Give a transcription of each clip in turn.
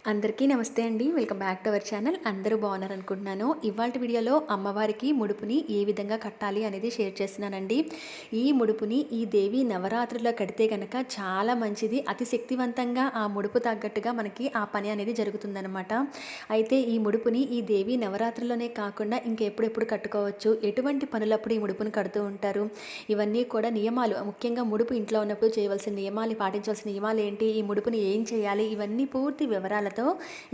అందరికీ నమస్తే అండి. Welcome back to our channel. అందరూ బాగున్నారనుకుంటున్నాను. ఇవాల్టి వీడియోలో అమ్మవారికి ముడుపుని ఏ విధంగా కట్టాలి అనేది షేర్ చేస్తున్నానండి. ఈ ముడుపుని ఈ దేవి నవరాత్రుల్లో కడితే కనుక చాలా మంచిది. అతి శక్తివంతంగా ఆ ముడుపు తగ్గట్టుగా మనకి ఆ పని అనేది జరుగుతుందనమాట. అయితే ఈ ముడుపుని ఈ దేవి నవరాత్రుల్లోనే కాకుండా ఇంకెప్పుడెప్పుడు కట్టుకోవచ్చు, ఎటువంటి పనులప్పుడు ఈ ముడుపుని కడుతూ ఉంటారు, ఇవన్నీ కూడా నియమాలు, ముఖ్యంగా ముడుపు ఇంట్లో ఉన్నప్పుడు చేయవలసిన నియమాలు, పాటించవలసిన నియమాలు ఏంటి, ఈ ముడుపుని ఏం చేయాలి, ఇవన్నీ పూర్తి వివరాలతో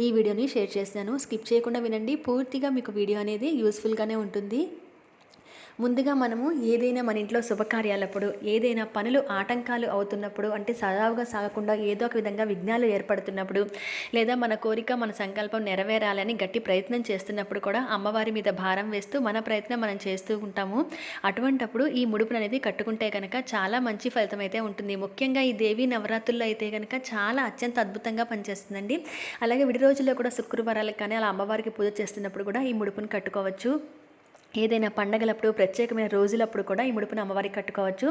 ఈ వీడియోని షేర్ చేస్తున్నాను. స్కిప్ చేయకుండా వినండి. పూర్తిగా మీకు వీడియో అనేది యూస్ఫుల్గానే ఉంటుంది. ముందుగా మనము ఏదైనా మన ఇంట్లో శుభకార్యాలప్పుడు, ఏదైనా పనులు ఆటంకాలు అవుతున్నప్పుడు, అంటే సజావుగా సాగకుండా ఏదో ఒక విధంగా విఘ్నాలు ఏర్పడుతున్నప్పుడు, లేదా మన కోరిక మన సంకల్పం నెరవేరాలని గట్టి ప్రయత్నం చేస్తున్నప్పుడు కూడా అమ్మవారి మీద భారం వేస్తూ మన ప్రయత్నం మనం చేస్తూ ఉంటాము. అటువంటప్పుడు ఈ ముడుపును అనేది కట్టుకుంటే కనుక చాలా మంచి ఫలితం అయితే ఉంటుంది. ముఖ్యంగా ఈ దేవి నవరాత్రుల్లో అయితే కనుక చాలా అత్యంత అద్భుతంగా పనిచేస్తుందండి. అలాగే విడి రోజుల్లో కూడా శుక్రవారాలకు కానీ అలా అమ్మవారికి పూజ చేస్తున్నప్పుడు కూడా ఈ ముడుపును కట్టుకోవచ్చు. ఏదైనా పండగలప్పుడు, ప్రత్యేకమైన రోజులప్పుడు కూడా ఈ ముడుపును అమ్మవారికి కట్టుకోవచ్చు.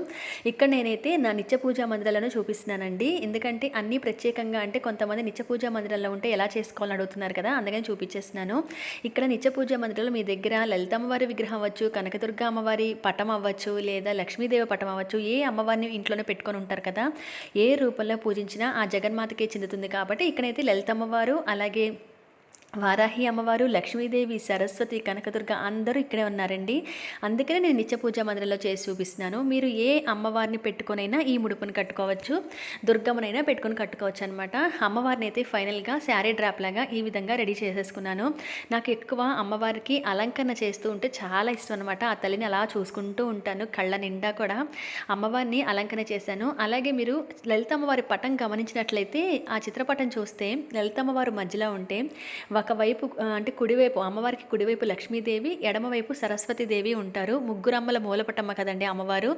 ఇక్కడ నేనైతే నా నిత్య పూజా మందిరాలను చూపిస్తున్నానండి. ఎందుకంటే అన్నీ ప్రత్యేకంగా, అంటే కొంతమంది నిత్య పూజా మందిరాల్లో ఉంటే ఎలా చేసుకోవాలని అడుగుతున్నారు కదా, అందుకని చూపించేస్తున్నాను. ఇక్కడ నిత్య పూజా మందిరాలు మీ దగ్గర లలితమ్మవారి విగ్రహం అవ్వచ్చు, కనకదుర్గ అమ్మవారి పటం అవ్వచ్చు, లేదా లక్ష్మీదేవి పటం అవ్వచ్చు, ఏ అమ్మవారిని ఇంట్లోనే పెట్టుకొని ఉంటారు కదా, ఏ రూపంలో పూజించినా ఆ జగన్మాతకే చెందుతుంది. కాబట్టి ఇక్కడైతే లలితమ్మవారు, అలాగే వారాహి అమ్మవారు, లక్ష్మీదేవి, సరస్వతి, కనకదుర్గ అందరూ ఇక్కడే ఉన్నారండి. అందుకనే నేను నిత్య పూజా మందిరంలో చేసి చూపిస్తున్నాను. మీరు ఏ అమ్మవారిని పెట్టుకొనైనా ఈ ముడుపుని కట్టుకోవచ్చు, దుర్గమ్మనైనా పెట్టుకొని కట్టుకోవచ్చు అనమాట. అమ్మవారిని అయితే ఫైనల్గా శారీ డ్రాప్ లాగా ఈ విధంగా రెడీ చేసేసుకున్నాను. నాకు ఎక్కువ అమ్మవారికి అలంకరణ చేస్తూ ఉంటే చాలా ఇష్టం అనమాట. ఆ తల్లిని అలా చూసుకుంటూ ఉంటాను, కళ్ళ నిండా కూడా అమ్మవారిని అలంకరణ చేశాను. అలాగే మీరు లలిత అమ్మవారి పటం గమనించినట్లయితే ఆ చిత్రపటం చూస్తే లలిత అమ్మవారు మధ్యలో ఉంటే ఒకవైపు అంటే కుడివైపు అమ్మవారికి కుడివైపు లక్ష్మీదేవి, ఎడమవైపు సరస్వతీదేవి ఉంటారు. ముగ్గురు అమ్మల మూలపటమ్మ కదండి అమ్మవారు,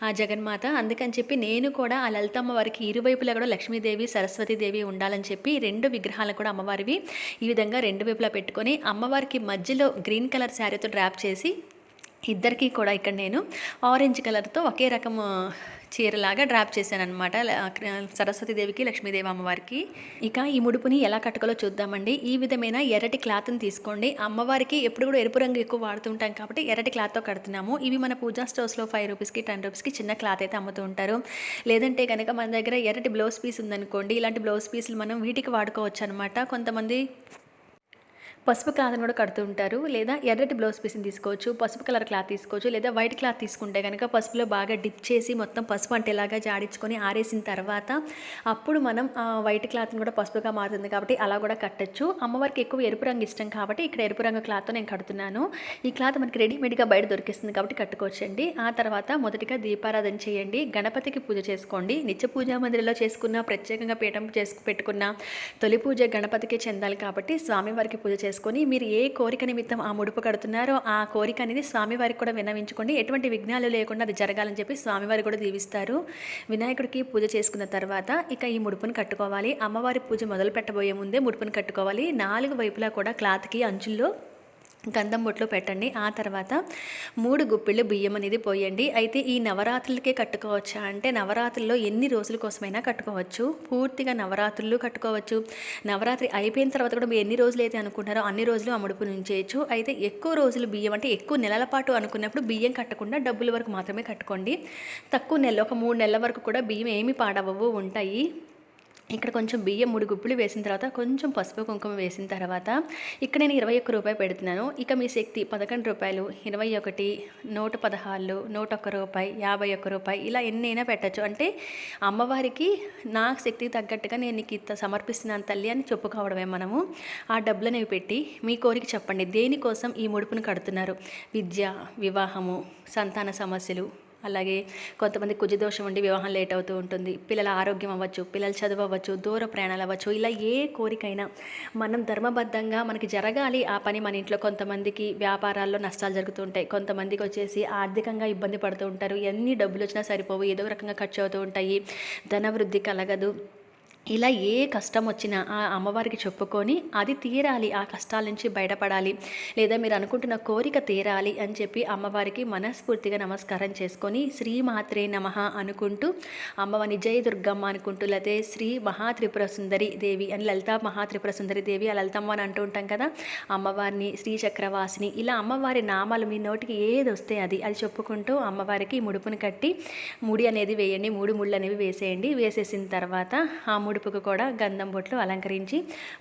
ఆ జగన్మాత. అందుకని చెప్పి నేను కూడా ఆ లలితమ్మ వారికి ఇరువైపులా కూడా లక్ష్మీదేవి, సరస్వతీదేవి ఉండాలని చెప్పి రెండు విగ్రహాలను కూడా అమ్మవారివి ఈ విధంగా రెండు వైపులా పెట్టుకొని అమ్మవారికి మధ్యలో గ్రీన్ కలర్ శారీతో డ్రాప్ చేసి ఇద్దరికీ కూడా ఇక్కడ నేను ఆరెంజ్ కలర్తో ఒకే రకము చీరలాగా డ్రాప్ చేశాను అనమాట, సరస్వతీదేవికి, లక్ష్మీదేవి అమ్మవారికి. ఇక ఈ ముడుపుని ఎలా కట్టుకోలో చూద్దామండి. ఈ విధమైన ఎర్రటి క్లాత్ని తీసుకోండి. అమ్మవారికి ఎప్పుడు కూడా ఎరుపు రంగు ఎక్కువ వాడుతుంటాం కాబట్టి ఎర్రటి క్లాత్తో కడుతున్నాము. ఇవి మన పూజా స్టోర్స్లో 5 రూపీస్కి 10 రూపీస్కి చిన్న క్లాత్ అయితే అమ్ముతూ ఉంటారు. లేదంటే కనుక మన దగ్గర ఎర్రటి బ్లౌజ్ పీస్ ఉందనుకోండి, ఇలాంటి బ్లౌజ్ పీసులు మనం వీటికి వాడుకోవచ్చు అనమాట. కొంతమంది పసుపు క్లాత్ని కూడా కడుతూ ఉంటారు, లేదా ఎర్రటి బ్లౌజ్ పీస్ని తీసుకోవచ్చు, పసుపు కలర్ క్లాత్ తీసుకోవచ్చు, లేదా వైట్ క్లాత్ తీసుకుంటే కనుక పసుపులో బాగా డిప్ చేసి మొత్తం పసుపు అంటేలాగా జాడించుకొని ఆరేసిన తర్వాత అప్పుడు మనం వైట్ క్లాత్ని కూడా పసుపుగా మారుతుంది కాబట్టి అలా కూడా కట్టచ్చు. అమ్మవారికి ఎక్కువ ఎరుపు రంగు ఇష్టం కాబట్టి ఇక్కడ ఎరుపు రంగు క్లాత్తో నేను కడుతున్నాను. ఈ క్లాత్ మనకి రెడీమేడ్గా బయట దొరికిస్తుంది కాబట్టి కట్టుకోవచ్చండి. ఆ తర్వాత మొదటిగా దీపారాధన చేయండి, గణపతికి పూజ చేసుకోండి. నిత్య పూజా మందిరంలో చేసుకున్న, ప్రత్యేకంగా పీఠం పెట్టుకున్న తొలి పూజ గణపతికి చెందాలి కాబట్టి స్వామివారికి పూజ చేసుకొని మీరు ఏ కోరిక నిమిత్తం ఆ ముడుపు కడుతున్నారో ఆ కోరిక అనేది స్వామివారికి కూడా విన్నవించుకోండి. ఎటువంటి విఘ్నాలు లేకుండా అది జరగాలని చెప్పి స్వామివారి కూడా దీవిస్తారు. వినాయకుడికి పూజ చేసుకున్న తర్వాత ఇక ఈ ముడుపుని కట్టుకోవాలి. అమ్మవారి పూజ మొదలు పెట్టబోయే ముందే ముడుపుని కట్టుకోవాలి. 4 వైపులా కూడా క్లాత్కి అంచుల్లో గంధం బొట్లు పెట్టండి. ఆ తర్వాత 3 గుప్పిళ్ళు బియ్యం అనేది పోయండి. అయితే ఈ నవరాత్రులకే కట్టుకోవచ్చా అంటే నవరాత్రుల్లో ఎన్ని రోజుల కోసమైనా కట్టుకోవచ్చు. పూర్తిగా నవరాత్రులు కట్టుకోవచ్చు. నవరాత్రి అయిపోయిన తర్వాత కూడా మీరు ఎన్ని రోజులు అయితే అనుకుంటారో అన్ని రోజులు ఆ ముడుపు నుంచేయచ్చు. అయితే ఎక్కువ రోజులు బియ్యం, అంటే ఎక్కువ నెలల పాటు అనుకున్నప్పుడు బియ్యం కట్టకుండా డబ్బుల వరకు మాత్రమే కట్టుకోండి. తక్కువ నెలలు, ఒక 3 నెలల వరకు కూడా బియ్యం ఏమి పాడవవు, ఉంటాయి. ఇక్కడ కొంచెం బియ్యం 3 గుప్పులు వేసిన తర్వాత కొంచెం పసుపు కుంకుమ వేసిన తర్వాత ఇక్కడ నేను 21 రూపాయి పెడుతున్నాను. ఇక మీ శక్తి 11 రూపాయలు, 21, 116, 101 రూపాయి, 51 రూపాయి, ఇలా ఎన్నైనా పెట్టచ్చు. అంటే అమ్మవారికి నా శక్తికి తగ్గట్టుగా నేను నీకు ఇంత సమర్పిస్తున్నాను తల్లి అని చెప్పుకోవడమే మనము. ఆ డబ్బులనేవి పెట్టి మీ కోరిక చెప్పండి. దేనికోసం ఈ ముడుపును కడుతున్నారు? విద్య, వివాహము, సంతాన సమస్యలు, అలాగే కొంతమంది కుజదోషం ఉండి వివాహం లేట్ అవుతూ ఉంటుంది, పిల్లల ఆరోగ్యం అవ్వచ్చు, పిల్లల చదువు అవ్వచ్చు, దూర ప్రయాణాలు అవ్వచ్చు, ఇలా ఏ కోరికైనా మనం ధర్మబద్ధంగా మనకి జరగాలి ఆ పని మన ఇంట్లో. కొంతమందికి వ్యాపారాల్లో నష్టాలు జరుగుతూ ఉంటాయి, కొంతమందికి వచ్చేసి ఆర్థికంగా ఇబ్బంది పడుతూ ఉంటారు, ఎన్ని డబ్బులు వచ్చినా సరిపోవు, ఏదో రకంగా ఖర్చు అవుతూ ఉంటాయి, ధనవృద్ధి కలగదు, ఇలా ఏ కష్టం వచ్చినా ఆ అమ్మవారికి చెప్పుకొని అది తీరాలి, ఆ కష్టాల నుంచి బయటపడాలి, లేదా మీరు అనుకుంటున్న కోరిక తీరాలి అని చెప్పి అమ్మవారికి మనస్ఫూర్తిగా నమస్కారం చేసుకొని శ్రీమాత్రే నమః అనుకుంటూ అమ్మవారిని జయ దుర్గమ్మ అనుకుంటూ, లేకపోతే శ్రీ మహాత్రిపుర సుందరి దేవి అని, లలితా మహాత్రిపుర సుందరి దేవి ఆ లలితమ్మ అని అంటూ ఉంటాం కదా, అమ్మవారిని శ్రీ చక్రవాసిని, ఇలా అమ్మవారి నామాలు మీ నోటికి ఏది వస్తే అది చెప్పుకుంటూ అమ్మవారికి ముడుపుని కట్టి ముడి అనేది వేయండి, 3 ముళ్ళు అనేవి వేసేయండి. వేసేసిన తర్వాత ఆ ముడుపుకు కూడా గంధం బొట్లు అలంకరించి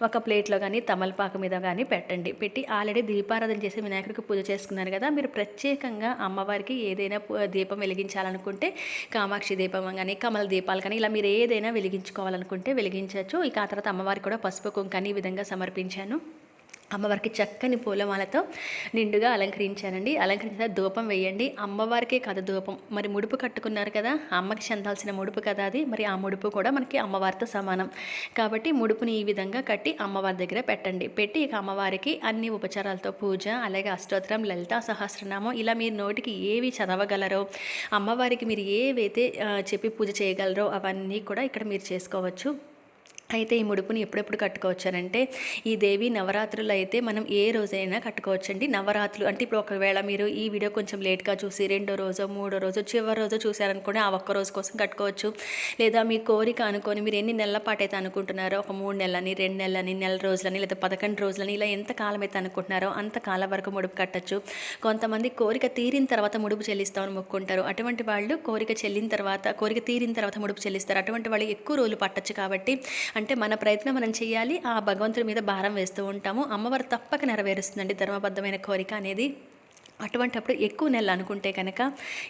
ఒక ప్లేట్లో కానీ తమలపాకు మీద కానీ పెట్టండి. పెట్టి ఆల్రెడీ దీపారాధన చేసి వినాయకుడికి పూజ చేసుకున్నారు కదా, మీరు ప్రత్యేకంగా అమ్మవారికి ఏదైనా దీపం వెలిగించాలనుకుంటే కామాక్షి దీపం కానీ కమల దీపాలు కానీ ఇలా మీరు ఏదైనా వెలిగించుకోవాలనుకుంటే వెలిగించవచ్చు. ఇక ఆ తర్వాత అమ్మవారికి కూడా పసుపు కుంకాన్ని ఈ విధంగా సమర్పించాను. అమ్మవారికి చక్కని పూలమాలతో నిండుగా అలంకరించానండి. అలంకరించిన ధూపం వేయండి. అమ్మవారికే కదా ధూపం, మరి ముడుపు కట్టుకున్నారు కదా, అమ్మకి చెందాల్సిన ముడుపు కదా అది, మరి ఆ ముడుపు కూడా మనకి అమ్మవారితో సమానం కాబట్టి ముడుపుని ఈ విధంగా కట్టి అమ్మవారి దగ్గర పెట్టండి. పెట్టి ఇక అమ్మవారికి అన్ని ఉపచారాలతో పూజ, అలాగే అష్టోత్తరం, లలితా సహస్రనామం ఇలా మీరు నోటికి ఏవి చదవగలరో, అమ్మవారికి మీరు ఏవైతే చెప్పి పూజ చేయగలరో అవన్నీ కూడా ఇక్కడ మీరు చేసుకోవచ్చు. అయితే ఈ ముడుపుని ఎప్పుడెప్పుడు కట్టుకోవచ్చానంటే ఈ దేవి నవరాత్రులు అయితే మనం ఏ రోజైనా కట్టుకోవచ్చండి. నవరాత్రులు అంటే ఇప్పుడు ఒకవేళ మీరు ఈ వీడియో కొంచెం లేట్గా చూసి 2వ రోజో 3వ రోజో చివరి రోజు చూసారనుకోండి, ఆ ఒక్క రోజు కోసం కట్టుకోవచ్చు. లేదా మీ కోరిక అనుకొని మీరు ఎన్ని నెలల పాటు అయితే అనుకుంటున్నారో, ఒక 3 నెలలని 2 నెలలని నెల రోజులని లేదా 11 రోజులని ఇలా ఎంత కాలం అయితే అనుకుంటున్నారో అంత కాలం వరకు ముడుపు కట్టచ్చు. కొంతమంది కోరిక తీరిన తర్వాత ముడుపు చెల్లిస్తామని మొక్కుంటారు. అటువంటి వాళ్ళు కోరిక తీరిన తర్వాత ముడుపు చెల్లిస్తారు. అటువంటి వాళ్ళు ఎక్కువ రోజులు పట్టచ్చు. కాబట్టి అంటే మన ప్రయత్నం మనం చేయాలి, ఆ భగవంతుడి మీద భారం వేస్తూ ఉంటాము. అమ్మవారు తప్పక నెరవేరుస్తుందండి ధర్మబద్ధమైన కోరిక అనేది. అటువంటప్పుడు ఎక్కువ నెలలు అనుకుంటే కనుక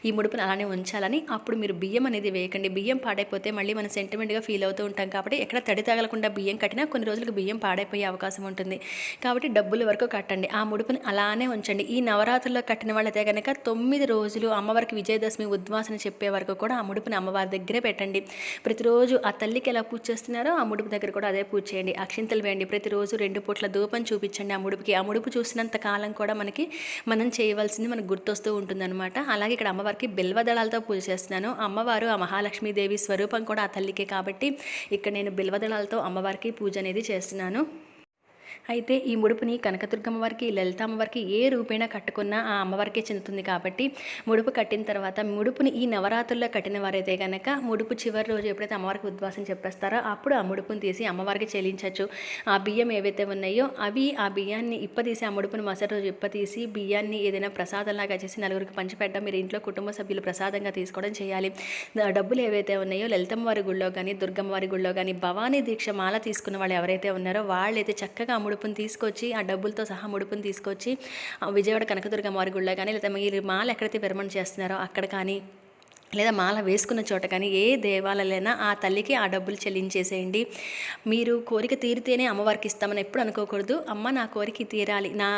ఈ ముడుపుని అలానే ఉంచాలని. అప్పుడు మీరు బియ్యం అనేది వేయకండి. బియ్యం పాడైపోతే మళ్ళీ మనం సెంటిమెంట్గా ఫీల్ అవుతూ ఉంటాం. కాబట్టి ఎక్కడ తడి తగలకుండా బియ్యం కట్టినా కొన్ని రోజులకు బియ్యం పాడైపోయే అవకాశం ఉంటుంది. కాబట్టి డబ్బుల వరకు కట్టండి, ఆ ముడుపుని అలానే ఉంచండి. ఈ నవరాత్రుల్లో కట్టిన వాళ్ళైతే కనుక 9 రోజులు అమ్మవారికి విజయదశమి ఉద్వాసన చెప్పే వరకు కూడా ఆ ముడుపుని అమ్మవారి దగ్గరే పెట్టండి. ప్రతిరోజు ఆ తల్లికి ఎలా పూజ చేస్తున్నారో ఆ ముడుపు దగ్గర కూడా అదే పూజ చేయండి. అక్షింతలు వేయండి. ప్రతిరోజు 2 పూట్ల ధూపం చూపించండి ఆ ముడుపుకి. ఆ ముడుపు చూసినంత కాలం కూడా మనం చేయవలసింది మనకు గుర్తొస్తూ ఉంటుందన్నమాట. అలాగే ఇక్కడ అమ్మవారికి బిల్వదళాలతో పూజ చేస్తున్నాను. అమ్మవారు ఆ మహాలక్ష్మీదేవి స్వరూపం కూడా ఆ తల్లికే కాబట్టి ఇక్కడ నేను బిల్వదళాలతో అమ్మవారికి పూజ అనేది చేస్తున్నాను. అయితే ఈ ముడుపుని కనకదుర్గమ్మ వారికి, లలిత అమ్మవారికి ఏ రూపేణా కట్టుకున్నా ఆ అమ్మవారికే చెందుతుంది. కాబట్టి ముడుపు కట్టిన తర్వాత ముడుపుని ఈ నవరాత్రుల్లో కట్టిన వారైతే కనుక ముడుపు చివరి రోజు ఎప్పుడైతే అమ్మవారికి ఉద్వాసం చెప్పేస్తారో అప్పుడు ఆ ముడుపుని తీసి అమ్మవారికి చెల్లించవచ్చు. ఆ బియ్యం ఏవైతే ఉన్నాయో ఆ బియ్యాన్ని ఇప్పతీసి, ఆ ముడుపుని మరుసటి రోజు ఇప్పతీసి బియ్యాన్ని ఏదైనా ప్రసాదంలాగా చేసి నలుగురికి పంచిపెట్టడం, మీరు ఇంట్లో కుటుంబ సభ్యులు ప్రసాదంగా తీసుకోవడం చేయాలి. డబ్బులు ఏవైతే ఉన్నాయో లలితమ్మ వారి గుళ్ళో కానీ దుర్గమ్మ వారి గుళ్ళో కానీ భవానీ దీక్ష మాల తీసుకున్న వాళ్ళు ఎవరైతే ఉన్నారో వాళ్ళైతే చక్కగా ముడుపుని తీసుకొచ్చి, ఆ డబ్బులతో సహా ముడుపుని తీసుకొచ్చి విజయవాడ కనకదుర్గమ్మ వారి గుళ్ళో కానీ, లేదా మీరు మాల ఎక్కడైతే విరమణ చేస్తున్నారో అక్కడ కానీ, లేదా మాల వేసుకున్న చోట కానీ ఏ దేవాలయాలైనా ఆ తల్లికి ఆ డబ్బులు చెల్లించేసేయండి. మీరు కోరిక తీరితేనే అమ్మవారికి ఇస్తామని ఎప్పుడు అనుకోకూడదు. అమ్మ నా కోరిక తీరాలి, నా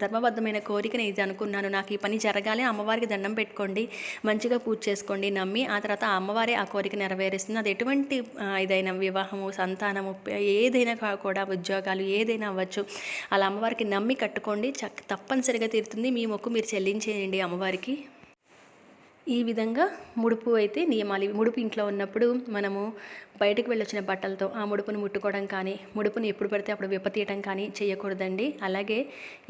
ధర్మబద్ధమైన కోరికని ఇది అనుకున్నాను, నాకు ఈ పని జరగాలి, అమ్మవారికి దండం పెట్టుకోండి, మంచిగా పూజ చేసుకోండి, నమ్మి ఆ తర్వాత ఆ అమ్మవారే ఆ కోరిక నెరవేరుస్తుంది. అది ఎటువంటి ఇదైనా వివాహము, సంతానము, ఏదైనా కూడా ఉద్యోగాలు ఏదైనా అవ్వచ్చు. అలా అమ్మవారికి నమ్మి కట్టుకోండి, తప్పనిసరిగా తీరుతుంది. మీ మొక్కు మీరు చెల్లించేయండి అమ్మవారికి. ఈ విధంగా ముడుపు అయితే నియమాలు. ముడుపు ఇంట్లో ఉన్నప్పుడు మనము బయటకు వెళ్ళొచ్చిన బట్టలతో ఆ ముడుపును ముట్టుకోవడం కానీ, ముడుపుని ఎప్పుడు పడితే అప్పుడు విప్పతీయటం కానీ చేయకూడదండి. అలాగే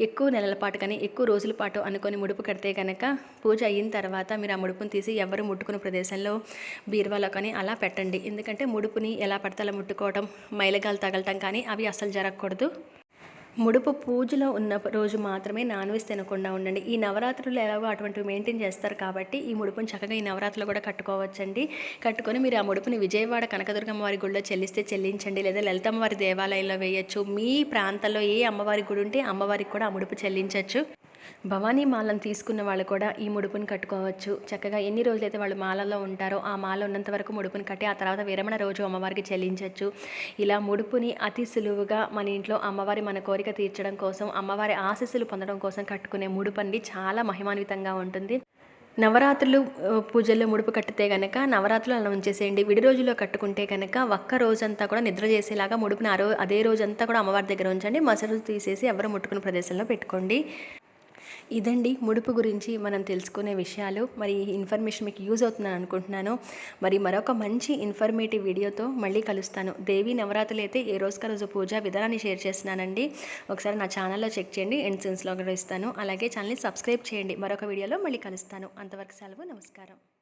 ఎక్కువ నెలల పాటు కానీ ఎక్కువ రోజుల పాటు అనుకొని ముడుపు కడితే కనుక పూజ అయిన తర్వాత మీరు ఆ ముడుపుని తీసి ఎవరు ముట్టుకున్న ప్రదేశంలో బీరువాలో కానీ అలా పెట్టండి. ఎందుకంటే ముడుపుని ఎలా పడితే అలా ముట్టుకోవడం, మైలగాలు తగలటం కానీ అవి అస్సలు జరగకూడదు. ముడుపు పూజలో ఉన్న రోజు మాత్రమే నాన్ వెజ్ తినకుండా ఉండండి. ఈ నవరాత్రులు ఎలాగో అటువంటివి మెయింటైన్ చేస్తారు కాబట్టి ఈ ముడుపుని చక్కగా ఈ నవరాత్రులు కూడా కట్టుకోవచ్చండి. కట్టుకొని మీరు ఆ ముడుపుని విజయవాడ కనకదుర్గమ్మ వారి గుడిలో చెల్లించండి, లేదా లలితమ్మ వారి దేవాలయంలో వేయచ్చు. మీ ప్రాంతంలో ఏ అమ్మవారి గుడి ఉంటే అమ్మవారికి కూడా ఆ ముడుపు చెల్లించవచ్చు. భవానీ మాలను తీసుకున్న వాళ్ళు కూడా ఈ ముడుపుని కట్టుకోవచ్చు. చక్కగా ఎన్ని రోజులైతే వాళ్ళు మాలలో ఉంటారో ఆ మాల ఉన్నంత వరకు ముడుపుని కట్టి ఆ తర్వాత విరమణ రోజు అమ్మవారికి చెల్లించవచ్చు. ఇలా ముడుపుని అతి సులువుగా మన ఇంట్లో అమ్మవారి మన కోరిక తీర్చడం కోసం, అమ్మవారి ఆశీస్సులు పొందడం కోసం కట్టుకునే ముడుపండి చాలా మహిమాన్వితంగా ఉంటుంది. నవరాత్రులు పూజల్లో ముడుపు కట్టితే కనుక నవరాత్రులు అలా ఉంచేసేయండి. విడి రోజుల్లో కట్టుకుంటే కనుక ఒక్క రోజంతా కూడా నిద్ర చేసేలాగా ముడుపుని అదే రోజంతా కూడా అమ్మవారి దగ్గర ఉంచండి. మరుసటి రోజు తీసేసి ఎవరు ముట్టుకున్న ప్రదేశంలో పెట్టుకోండి. ఇదండి ముడుపు గురించి మనం తెలుసుకునే విషయాలు. మరి ఈ ఇన్ఫర్మేషన్ మీకు యూజ్ అవుతుందని అనుకుంటున్నాను. మరి మరొక మంచి ఇన్ఫర్మేటివ్ వీడియోతో మళ్ళీ కలుస్తాను. దేవీ నవరాత్రులు అయితే ఏ రోజుకి రోజు పూజా విధానాన్ని షేర్ చేస్తున్నానండి. ఒకసారి నా ఛానల్లో చెక్ చేయండి, ఎండ్ సీన్స్లో కూడా ఇస్తాను. అలాగే ఛానల్ని సబ్స్క్రైబ్ చేయండి. మరొక వీడియోలో మళ్ళీ కలుస్తాను. అంతవరకు సెలవు, నమస్కారం.